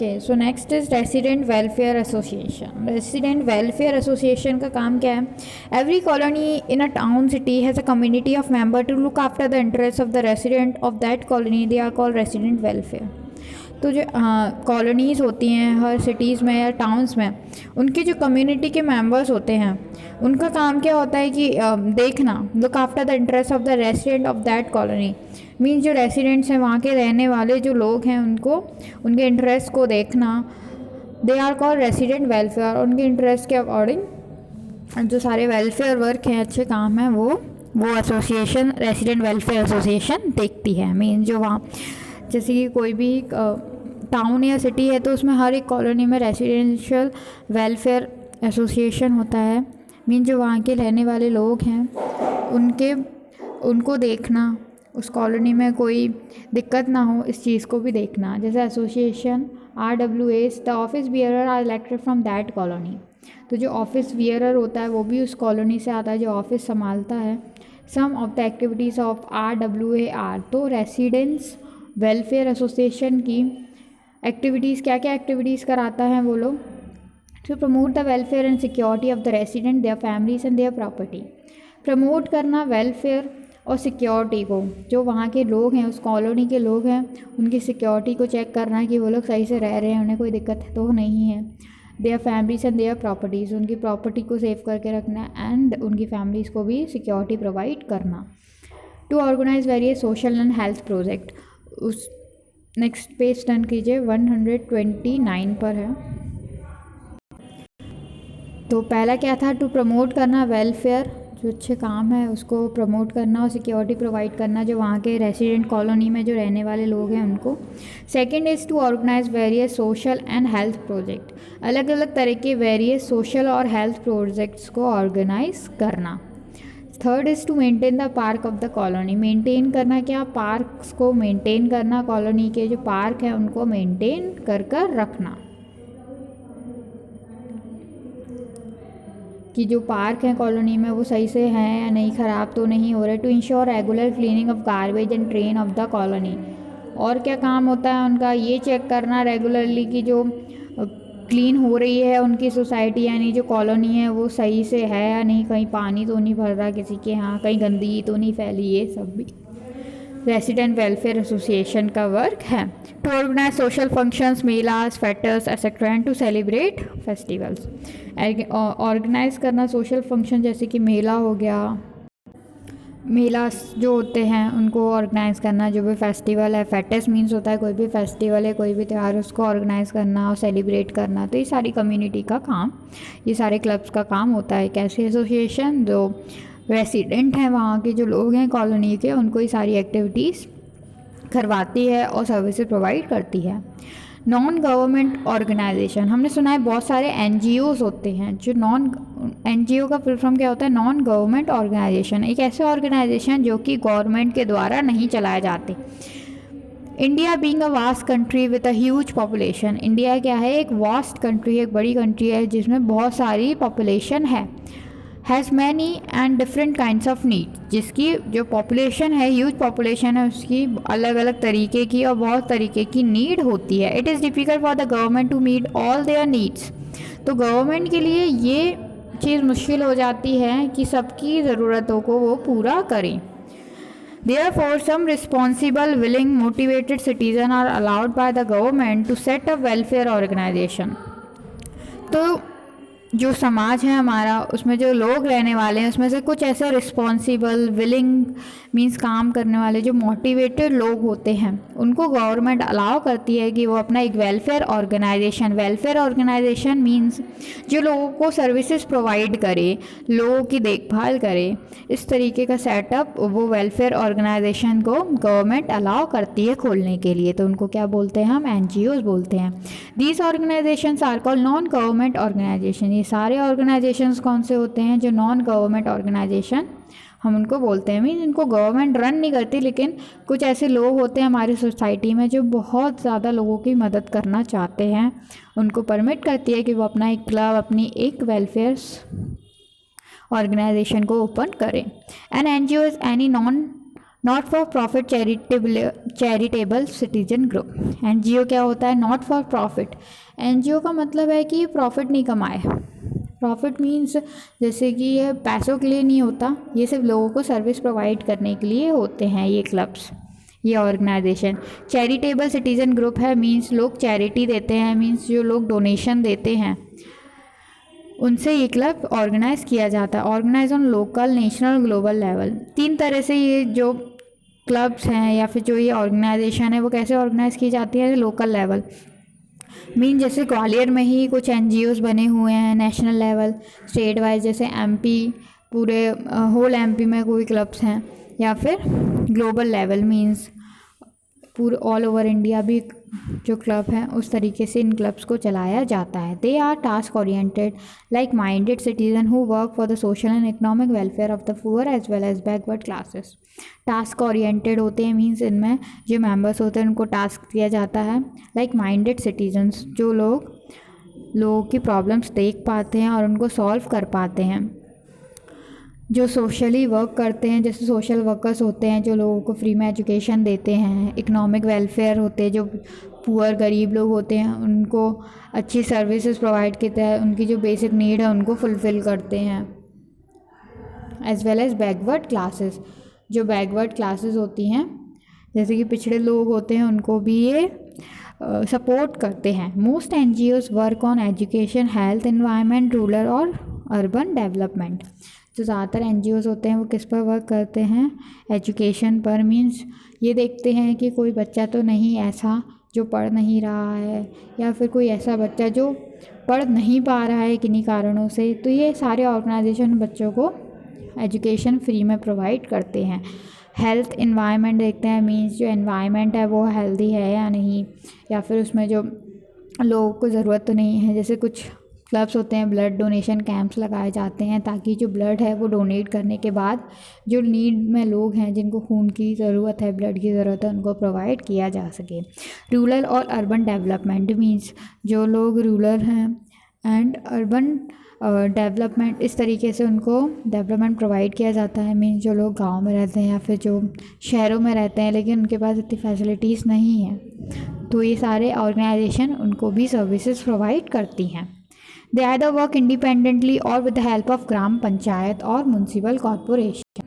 Okay, so next is resident welfare association. Resident welfare association का काम क्या है? Every colony in a town city has a community of member to look after the interest of the resident of that colony, they are called resident welfare. तो जो colonies होती हैं हर cities में या टाउन्स में, उनकी जो कम्युनिटी के मेंबर्स होते हैं उनका काम क्या होता है कि देखना, look after the interest of the resident of that colony, means जो रेसिडेंट्स हैं वहाँ के रहने वाले जो लोग हैं उनको, उनके इंटरेस्ट को देखना, they are called resident welfare. उनके इंटरेस्ट के अकॉर्डिंग जो सारे वेलफेयर वर्क हैं, अच्छे काम हैं, वो एसोसिएशन रेसिडेंट वेलफेयर एसोसिएशन देखती है। मीन्स जो वहाँ जैसे कि कोई भी टाउन या सिटी है तो उसमें हर एक कॉलोनी में रेसिडेंशियल वेलफेयर एसोसिएशन होता है। मीन जो वहाँ के रहने वाले लोग हैं उनको देखना, उस कॉलोनी में कोई दिक्कत ना हो इस चीज़ को भी देखना। जैसे association RWAs, the office bearer are elected from that colony. तो जो ऑफिस बियरर होता है वो भी उस कॉलोनी से आता है जो ऑफिस संभालता है। Some of the activities of RWA तो रेसिडेंट्स वेलफेयर एसोसिएशन की एक्टिविटीज़, क्या क्या एक्टिविटीज़ कराता है वो लोग? To promote the welfare and security of the resident, their families and their property. Promote करना वेलफेयर और सिक्योरिटी को, जो वहाँ के लोग हैं, उस कॉलोनी के लोग हैं, उनकी सिक्योरिटी को चेक करना कि वो लोग सही से रह रहे हैं, उन्हें कोई दिक्कत तो नहीं है। Their families and their properties, उनकी प्रॉपर्टी को सेव करके रखना एंड उनकी फैमिलीज़ को भी सिक्योरिटी प्रोवाइड करना। To organize various social and health project, उस नेक्स्ट पेज टर्न कीजिए, 129 पर है। तो पहला क्या था? टू प्रमोट करना वेलफेयर, जो अच्छे काम है उसको प्रमोट करना और सिक्योरिटी प्रोवाइड करना जो वहाँ के रेसिडेंट कॉलोनी में जो रहने वाले लोग हैं उनको। Second is to organize various social and health project, अलग अलग तरह के वेरियस सोशल और हेल्थ प्रोजेक्ट्स को ऑर्गेनाइज करना। Third is to maintain the park of the colony, maintain करना क्या? पार्क्स को मेंटेन करना, कॉलोनी के जो पार्क हैं उनको मेंटेन कर रखना, कि जो पार्क हैं कॉलोनी में वो सही से हैं या नहीं, ख़राब तो नहीं हो रहे। To ensure regular cleaning of garbage and drain of the colony, और क्या काम होता है उनका? ये चेक करना रेगुलरली कि जो क्लीन हो रही है उनकी सोसाइटी यानी जो कॉलोनी है वो सही से है या नहीं, कहीं पानी तो नहीं भर रहा किसी के यहाँ, कहीं गंदगी तो नहीं फैली, ये सब भी रेसिडेंट वेलफेयर एसोसिएशन का वर्क है। टू ऑर्गेनाइज सोशल फंक्शंस, मेलास, festivals etcetera and to celebrate festivals, organize करना सोशल फंक्शन जैसे कि मेला हो गया, मेलास जो होते हैं उनको ऑर्गेनाइज़ करना, जो भी फेस्टिवल है, फेटेस मीन्स होता है कोई भी फेस्टिवल है, कोई भी त्यौहार, उसको ऑर्गेनाइज़ करना और सेलिब्रेट करना। तो ये सारी कम्युनिटी का काम, ये सारे क्लब्स का काम होता है। कैसे एसोसिएशन जो रेसिडेंट हैं वहाँ के जो लोग हैं कॉलोनी के, उनको ये सारी एक्टिविटीज़ करवाती है और सर्विसेज प्रोवाइड करती है। नॉन गवर्नमेंट ऑर्गेनाइजेशन, हमने सुना है बहुत सारे NGOs होते हैं, जो NGO का फुल फॉर्म क्या होता है? नॉन गवर्नमेंट ऑर्गेनाइजेशन, एक ऐसे ऑर्गेनाइजेशन जो कि गवर्नमेंट के द्वारा नहीं चलाए जाते। India being a vast country with a huge population, India क्या है? एक वास्ट कंट्री, एक बड़ी कंट्री है जिसमें बहुत सारी पॉपुलेशन है। Has many and different kinds of need, जिसकी जो पॉपुलेशन है, ह्यूज पॉपुलेशन है, उसकी अलग अलग तरीके की और बहुत तरीके की नीड होती है। It is difficult for the government to meet all their needs, तो गवर्नमेंट के लिए ये चीज़ मुश्किल हो जाती है कि सबकी ज़रूरतों को वो पूरा करें। Therefore, some responsible, willing, motivated citizens are allowed by the government to set up welfare organization. तो जो समाज है हमारा, उसमें जो लोग रहने वाले हैं उसमें से कुछ ऐसे रिस्पॉन्सिबल, विलिंग मीन्स काम करने वाले, जो मोटिवेटेड लोग होते हैं, उनको गवर्नमेंट अलाउ करती है कि वो अपना एक वेलफेयर ऑर्गेनाइजेशन मीन्स जो लोगों को सर्विसेज प्रोवाइड करे, लोगों की देखभाल करे, इस तरीके का सेटअप वो वेलफेयर ऑर्गेनाइजेशन को गवर्नमेंट अलाउ करती है खोलने के लिए। तो उनको क्या बोलते हैं हम? NGOs बोलते हैं। These organisations are called non government organisation, ये सारे ऑर्गेनाइजेशंस कौन से होते हैं? जो नॉन गवर्नमेंट ऑर्गेनाइजेशन हम उनको बोलते हैं। मीन इनको गवर्नमेंट रन नहीं करती, लेकिन कुछ ऐसे लोग होते हैं हमारी सोसाइटी में जो बहुत ज़्यादा लोगों की मदद करना चाहते हैं, उनको परमिट करती है कि वो अपना एक क्लब, अपनी एक वेलफेयर ऑर्गेनाइजेशन को ओपन करें। An NGO is any non not for profit charitable citizen group. NGO क्या होता है? Not for profit. एनजीओ का मतलब है कि प्रॉफिट नहीं कमाए। प्रॉफिट मीन्स जैसे कि ये पैसों के लिए नहीं होता, ये सिर्फ लोगों को सर्विस प्रोवाइड करने के लिए होते हैं ये क्लब्स, ये ऑर्गेनाइजेशन। चैरिटेबल सिटीजन ग्रुप है मीन्स लोग चैरिटी देते हैं, मीन्स जो लोग डोनेशन देते हैं उनसे ये क्लब ऑर्गेनाइज किया जाता है। Organise on local, national, global level. 3 तरह से ये जो क्लब्स हैं या फिर जो ये ऑर्गेनाइजेशन है वो कैसे ऑर्गेनाइज की जाती है? लोकल लेवल मीन जैसे ग्वालियर में ही कुछ एनजीओज बने हुए हैं नेशनल लेवल, स्टेट वाइज जैसे एमपी, पूरे होल एमपी में कोई क्लब्स हैं, या फिर ग्लोबल लेवल मीन्स पूरे ऑल ओवर इंडिया भी जो क्लब हैं उस तरीके से इन क्लब्स को चलाया जाता है। They are task oriented like minded citizen who work for the social and economic welfare of the poor as well as backward classes. Task oriented होते हैं मीन्स इनमें जो मेंबर्स होते हैं उनको टास्क दिया जाता है लाइक माइंडेड सिटीजन्स, जो लोगों की प्रॉब्लम्स देख पाते हैं और उनको सॉल्व कर पाते हैं, जो सोशली वर्क करते हैं, जैसे सोशल वर्कर्स होते हैं जो लोगों को फ्री में एजुकेशन देते हैं। इकोनॉमिक वेलफेयर होते हैं जो पुअर गरीब लोग होते हैं उनको अच्छी सर्विसेज प्रोवाइड करते हैं, उनकी जो बेसिक नीड है उनको फुलफ़िल करते हैं। As well as backward classes, जो बैकवर्ड क्लासेस होती हैं जैसे कि पिछड़े लोग होते हैं उनको भी ये सपोर्ट करते हैं। Most NGOs work on education, health, environment, rural और अर्बन डेवलपमेंट। जो ज़्यादातर एनजीओज होते हैं वो किस पर वर्क करते हैं? एजुकेशन पर। मीन्स ये देखते हैं कि कोई बच्चा तो नहीं ऐसा जो पढ़ नहीं रहा है, या फिर कोई ऐसा बच्चा जो पढ़ नहीं पा रहा है किन्हीं कारणों से, तो ये सारे ऑर्गेनाइजेशन बच्चों को एजुकेशन फ्री में प्रोवाइड करते हैं। हेल्थ एनवायरनमेंट देखते हैं, मीन्स जो एनवायरनमेंट है वो हेल्दी है या नहीं, या फिर उसमें जो लोगों को ज़रूरत तो नहीं है। जैसे कुछ क्लब्स होते हैं ब्लड डोनेशन कैंप्स लगाए जाते हैं ताकि जो ब्लड है वो डोनेट करने के बाद जो नीड में लोग हैं जिनको खून की ज़रूरत है, ब्लड की ज़रूरत है, उनको प्रोवाइड किया जा सके। रूरल और अर्बन डेवलपमेंट मीन्स जो लोग रूरल हैं एंड अर्बन डेवलपमेंट, इस तरीके से उनको डेवलपमेंट प्रोवाइड किया जाता है। मीन्स जो लोग गांव में रहते हैं या फिर जो शहरों में रहते हैं लेकिन उनके पास इतनी फैसिलिटीज़ नहीं हैं, तो ये सारे ऑर्गेनाइजेशन उनको भी सर्विसेज प्रोवाइड करती हैं। दे आइदर वर्क इंडिपेंडेंटली और with the help of gram panchayat और म्यूनसिपल कॉरपोरेशन।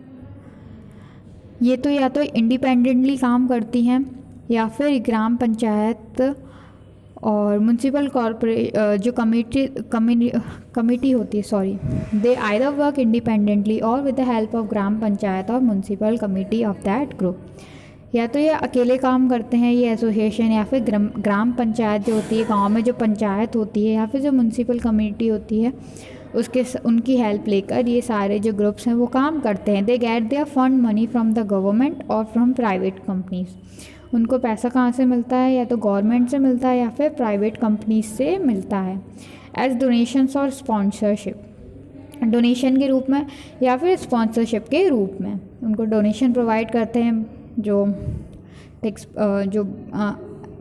ये तो या तो इंडिपेंडेंटली काम करती हैं या फिर ग्राम पंचायत और म्यूनसिपल जो कमेटी होती है, दे आइदर वर्क इंडिपेंडेंटली और with the help of gram panchayat और municipal committee of that group. या तो ये अकेले काम करते हैं ये एसोसिएशन, या फिर ग्राम पंचायत जो होती है गांव में जो पंचायत होती है, या फिर जो म्यूनसिपल कमेटी होती है उनकी हेल्प लेकर ये सारे जो ग्रुप्स हैं वो काम करते हैं। They get their fund money from the government और फ्रॉम प्राइवेट कंपनीज। उनको पैसा कहाँ से मिलता है? या तो गवर्नमेंट से मिलता है या फिर प्राइवेट कंपनीज से मिलता है। एज डोनेशंस और स्पॉन्सरशिप, डोनेशन के रूप में या फिर स्पॉन्सरशिप के रूप में उनको डोनेशन प्रोवाइड करते हैं। जो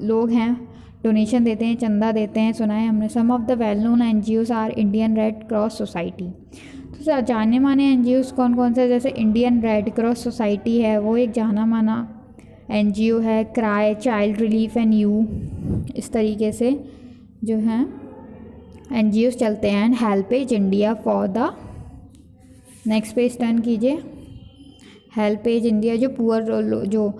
लोग हैं डोनेशन देते हैं, चंदा देते हैं, सुना है हमने। Some of the well known NGOs are Indian Red Cross Society. तो जाने माने एनजीओज कौन कौन से? जैसे इंडियन रेड क्रॉस सोसाइटी है वो एक जाना माना एनजीओ है। Cry, child relief and you, इस तरीके से जो हैं एनजीओज चलते हैं। And HelpAge India for the, next page turn कीजिए। हेल्पेज इंडिया जो पुअर जो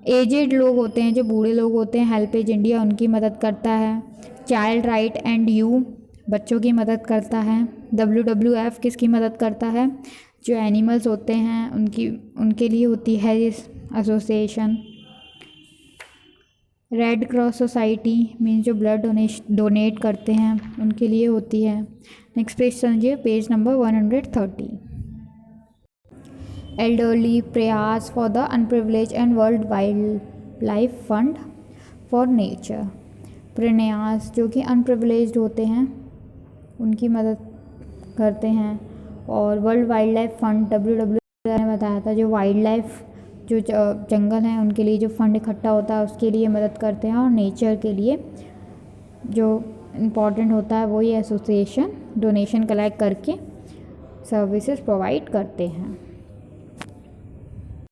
एजेड लोग होते हैं, जो बूढ़े लोग होते हैं, हेल्पेज इंडिया उनकी मदद करता है। चाइल्ड राइट एंड यू बच्चों की मदद करता है। WWF किसकी मदद करता है? जो एनिमल्स होते हैं उनके लिए होती है ये association. Red Cross society means जो ब्लड डोनेट करते हैं उनके लिए होती है। नेक्स्ट पेज समझिए, पेज नंबर 130। एल्डरली प्रयास for the unprivileged and world wild life fund for nature. प्रयास जो कि अनप्रिविलेज्ड होते हैं उनकी मदद करते हैं। और world wild life fund WWF ने बताया था जो वाइल्ड लाइफ जो जंगल हैं उनके लिए जो फंड इकट्ठा होता है उसके लिए मदद करते हैं। और नेचर के लिए जो इम्पॉर्टेंट होता है वो ये एसोसिएशन डोनेशन कलेक्ट करके सर्विसेज प्रोवाइड करते हैं।